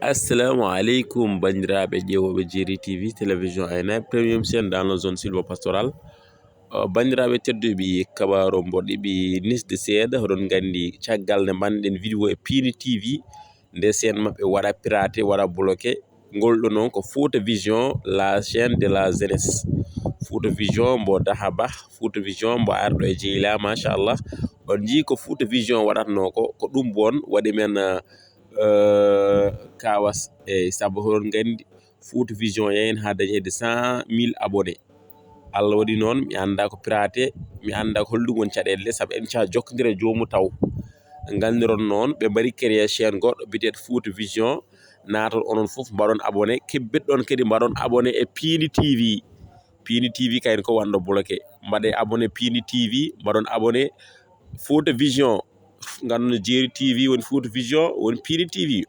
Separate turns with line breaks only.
Assalamu alaikum bandiraɓe ƴewoɓe Jeri TV télévision Aynaɓe premium chaîne dans la zone sylvo-pastorale. Bandiraɓe tedduɓe kabaro mboɗiɓe nisde seeɗa hoɗon gandi caggal nde banɗen vidéo e Pini TV nde chaîne mabɓe waɗa piraté waɗa bloqué. Ngolɗo noon ko Fouta Vision, la chaîne de la jeunesse. Fouta Vision mbo Daha Bah, Fouta Vision mbo arɗo e Djeylá machallah. On jii ko Fouta Vision waɗatno ko ɗum bon waɗi men kawas e saabu hoɗon gandi Fouta Vision yahin ha dañede 100 000 abonnés. Allah waɗi noon mi anda ko piraté, mi anda ko holɗum woni caɗele saabu eɓe jokkodira e jomum taw. Gandiron noon ɓe mbaɗi créé chaîne goɗɗo biyeteɗo Fouta Vision, naton onon foof mbaɗon abonné, kebbitɗon kadi mbaɗon abonné e Pini TV. Pini TV kayne ko wanno bloqué, mbaɗe abonné Pini TV, mbaɗon abonné Fouta Vision. Ganduno Jeri TV woni Fouta Vision woni Pini TV.